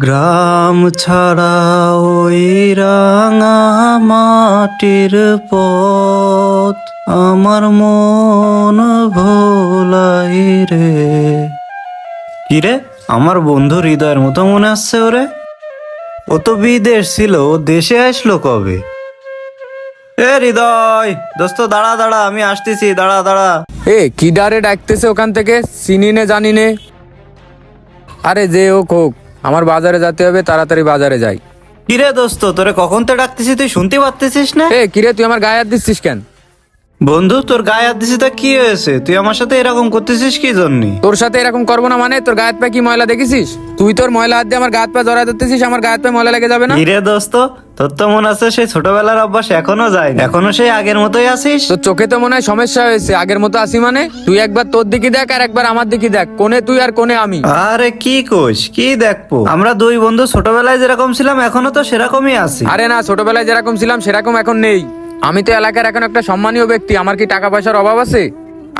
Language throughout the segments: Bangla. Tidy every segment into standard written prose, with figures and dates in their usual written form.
গ্রাম ছাড়া ওই রাঙা মাটির পথ আমার মন ভোলাই রে। কিরে, আমার বন্ধু হৃদয়ের মতো মনে আসছে ওরে। ও তো বিদেশ ছিল, ও দেশে আসলো কবে? এ হৃদয় দোস্ত, দাঁড়া দাঁড়া, আমি আসতেছি, দাঁড়া দাঁড়া। এ কি ডারে ডাকতেছে ওখান থেকে, চিনি নে জানি নে। আরে যে হোক হোক, আমার বাজারে যেতে হবে, তাড়াতাড়ি বাজারে যাই। কিরে দোস্ত, তোরে কখন তো ডাকতেছি, তুই শুনতে পারতেছিস না? এ কিরে, তুই আমার গায়ে হাত দিচ্ছিস কেন? বন্ধু, তোর গায়ে হাত দিছি তা কি হয়েছে? তুই আমার সাথে এরকম করতেছিস কি জন্য? তোর সাথে এরকম করবো না মানে? তোর গায়ে হাত পায়ে কি ময়লা দেখেছিস? তুই তোর ময়লা হাত দিয়ে আমার গায়ে হাত পা জড়াই ধরতেছিস, আমার গায়ে হাত পায়ে ময়লা লেগে যাবে না? কিরে দোস্ত, তোর তো মনে আছে সেই ছোটবেলার অভ্যাস এখনো যায় না, এখনো সেই আগের মতোই আছিস। তোর চোখে তো মনে হয় সমস্যা হয়েছে, আগের মতো আসি মানে? তুই একবার তোর দিকে দেখ আর একবার আমার দিকে দেখ, কোনে তুই আর কোনে আমি। আরে কি কোষ, কি দেখবো? আমরা দুই বন্ধু ছোটবেলায় যেরকম ছিলাম এখনো তো সেরকমই আছি। আরে না, ছোটবেলায় যেরকম ছিলাম সেরকম এখন নেই। আমি তো এলাকার এখন একটা সম্মানীয় ব্যক্তি, আমার কি টাকা পয়সার অভাব আছে?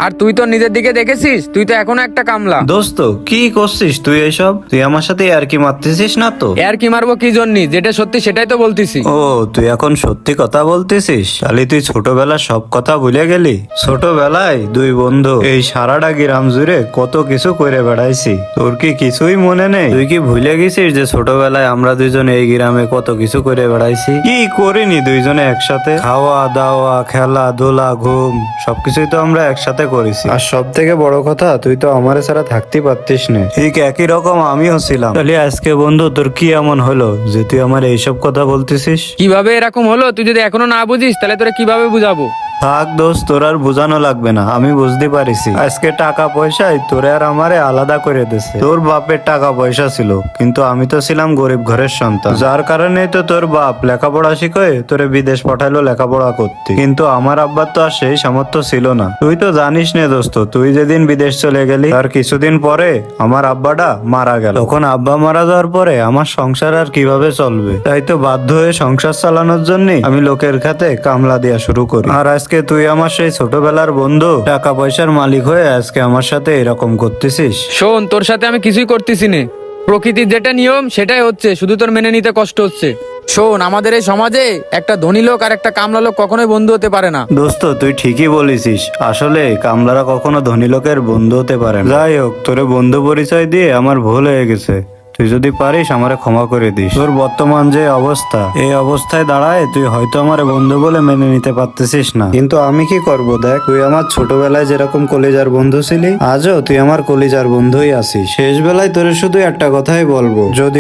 আর তুই তো নিজের দিকে দেখেছিস, তুই তো এখনো একটা কামলা। দোস্ত, কি করছিস তুই এসব? তুই আমার সাথে আর কি মারতেছিস না তো? এর কি মারবো কি জন্যি? যেটা সত্যি সেটাই তো বলতেছি। ও, তুই এখন সত্যি কথা বলতেছিস? তাহলে তুই ছোটবেলার সব কথা ভুলে গেলি? ছোটবেলায় দুই বন্ধু এই সারাটা গ্রাম জুড়ে কত কিছু করে বেড়াইছি, তোর কি কিছুই মনে নেই? তুই কি ভুলে গেছিস যে ছোটবেলায় আমরা দুইজন এই গ্রামে কত কিছু করে বেড়াইছি? কি করিনি দুইজনে একসাথে? খাওয়া দাওয়া, খেলাধুলা, ঘুম, সবকিছুই তো আমরা একসাথে করেছি। আর সব থেকে বড় কথা, তুই তো আমার ছাড়া থাকতে পারতিস না। ঠিক একই রকম আমিও ছিলাম। তাহলে আজকে বন্ধু তোর কি এমন হলো যে তুই আমার এইসব কথা বলতেছিস? কিভাবে এরকম হলো তুই যদি এখনো না বুঝিস, তাহলে তোরা কিভাবে বুঝাবো? থাক দোস্ত, তোর আর বোঝানো লাগবে না, আমি বুঝতে পারিছি। আজকে টাকা পয়সায় তোরে আর আমারে আলাদা করে দিছে। তোর বাপের টাকা পয়সা ছিল, কিন্তু আমি তো ছিলাম গরিব ঘরের সন্তান, যার কারণে তো তোর বাপ লেখাপড়া শিখে তোরে বিদেশ পাঠাইলো লেখাপড়া করতে। কিন্তু আমার আব্বার তো আর সেই সামর্থ্য ছিল না। তুই তো জানিস না দোস্ত, তুই যেদিন বিদেশ চলে গেলি তার কিছুদিন পরে আমার আব্বাটা মারা গেল। তখন আব্বা মারা যাওয়ার পরে আমার সংসার আর কিভাবে চলবে? তাই তো বাধ্য হয়ে সংসার চালানোর জন্য আমি লোকের খাতে কামলা দেওয়া শুরু করি। আর আজকে তুই আমার সেই ছোটবেলার বন্ধু, টাকা পয়সার মালিক হয়ে আজকে আমার সাথে এরকম করতেছিস? শোন, তোর সাথে আমি কিছুই করতেছি না। প্রকৃতির যেটা নিয়ম সেটাই হচ্ছে, শুধু তোর মেনে নিতে কষ্ট হচ্ছে। শোন, আমাদের এই সমাজে একটা ধনী লোক আর একটা কামলা লোক কখনোই বন্ধু হতে পারে না। দোস্ত, তুই ঠিকই বলেছিস, আসলে কামলারা কখনো ধনী লোকের বন্ধু হতে পারে না। যাই হোক, তোরে বন্ধু পরিচয় দিয়ে আমার ভুল হয়ে গেছে। তুই যদি পারিস আমারে ক্ষমা করে দিস। তোর বর্তমান যে অবস্থা, এই অবস্থায় দাঁড়ায় তুই হয়তো আমার বন্ধু বলে মেনে নিতে পারতেছিস না, কিন্তু আমি কি করব? দেখ, তুই আমার ছোটবেলায় যেরকম কলিজার বন্ধু ছিলি, আজও তুই আমার কলিজার বন্ধুই আছিস। শেষ বেলায় তোর শুধু একটা কথাই বলবো, যদি